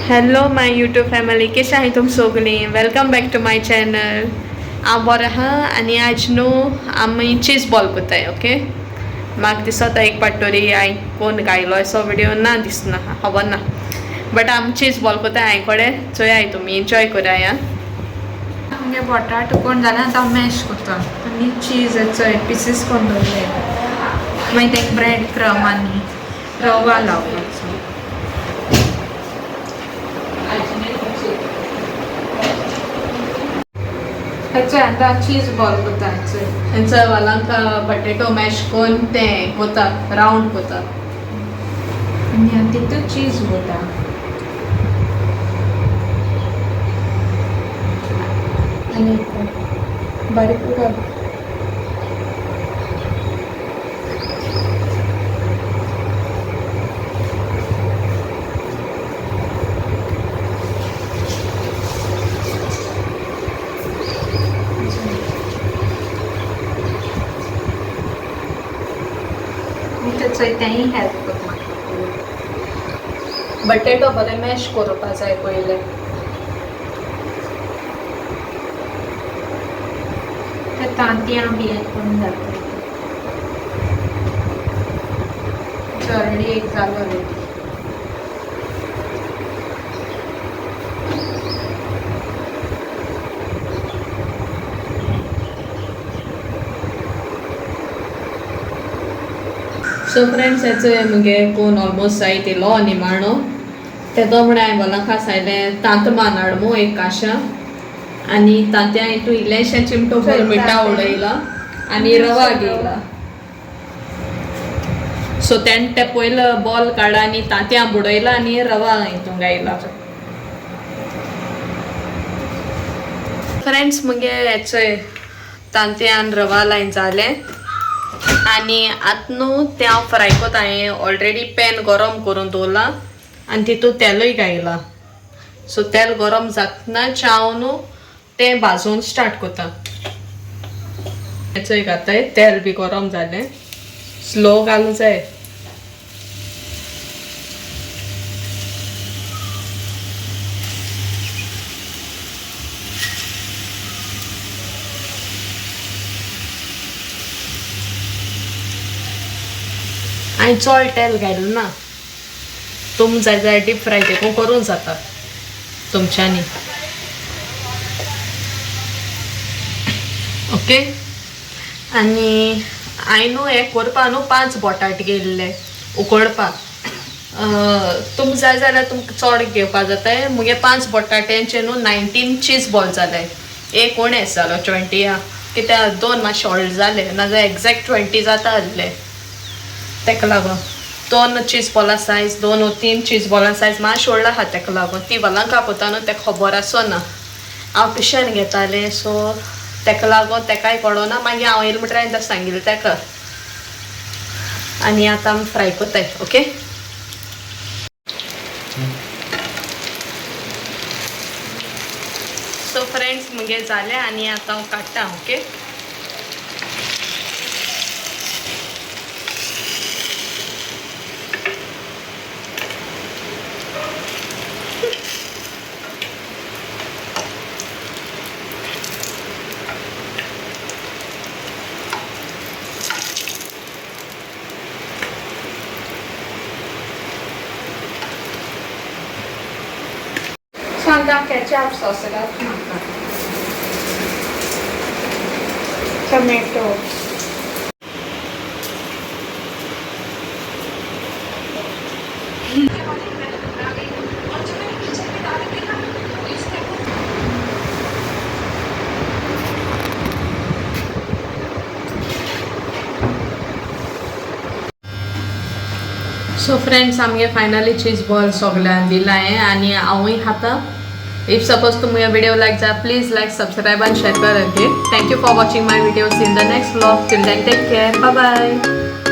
Hello my YouTube family, कशें आहाय तुम सगळीं? Welcome back to my channel. हांव बरो आहा आनी आज न्हू आमी चीज बॉल कोत्ताय. ओके, म्हाका दिसता एक पाटोरी हांवें कोण गायलो असो व्हिडिओ ना दिसना, खबर ना, बट आमी चीज बॉल कोत्ताय हांवें कडेन. चोयाय तुमी, एन्जॉय कोराय. आमगे बटाट कोण जालें आतां हांव मॅश कोत्ता आनी चीज चोय पिसीस कोन्न दवरले. मागीर तेका ब्रेड क्रम आनी रवा लावपाचो. हेचो आतां चीज बॉल कोत्ता. हेंचो वालांका बटेटो मॅश कोन्न तें कोता, रावंड कोता आनी तितूंत चीज घालता. आनी बारीक घाल. तेंय हेल्प करता. बटेटो बरें मॅश करपा जाय पयलें. ते तांतयां बी हें करून जाता. ऑलरेडी एक जालो रेडी. सो फ्रेंड्स, हेचो मुगे कोण ऑलमोस्ट जायत येयलो निमाणो. तेदो म्हण हांवें वॉलांका सांगलें तांत मान हाडमू एक काशा आनी तांतयां हितू इल्लेशें चिमटो भर मिठा उडयला आनी रवा घेयला. सो तेणें ते पयलं बॉल काडा आनी तांतयां बुडयला आनी रवा हितून घायला. फ्रेंड्स, मुगे हेचोय तांतयान रवा लायन जालें आनी आतां न्हू तें हांव फ्राय कोत्ता. हांवें ऑलरेडी पॅन गरम करून दवरला आनी तितूंत तेलूय घायला. सो तेल गरम जातनाच हांव न्हू तें भाजून स्टार्ट कोत्ता. हेचोय घाताय, तेल बी गरम जालें, स्लो घालूं जाय. हांवें चड तेल घायलें ना. तुम जाय जाल्यार डीप फ्राय देखून करूं जाता तुमच्यांनी. ओके, आनी हांवें न्हू हें करपा न्हू 5 बटाट घेयल्ले उकडपाक. तुम जाय जाल्यार तुमकां चड घेवपा जाताय. मुगे 5 बटाट्यांचे न्हू 19 चीज बॉल जाले. एक उणेंच जालो 20. कित्याक 2 मातशे व्हडले जाले, नाजाल्यार एक्झॅक्ट 20 जाता आसले. तेका लागून 2 चीज बॉला सायज, 2 वा 3 चीज बॉला सायज मातशें व्हडलो आहा. तेका लागून ती वॉलांका कोता न्हू तेका खबर आसना. हांव ट्युशन घेतालें सो तेका लागून तेकाय कळना. मागीर हांव येयले म्हणटरी हांवें सांगिल्लें तेका. आनी आतां आमी फ्राय कोत्ताय. ओके, सो फ्रेंड्स मुगे जालें आनी आतां हांव काडटा. ओके, सांगा केचप सॉस घाल म्हाका. टोमॅटो, सो फ्रेंड्स आमगे फायनली चीज बॉल सगळ्यांक दिला हांवें आनी हांवूय खाता. इफ सपोज तुमगे व्हिडिओ लायक जाय, please like, subscribe and share कर. Okay, thank you for watching my videos in the next vlog. Till then take care, bye bye.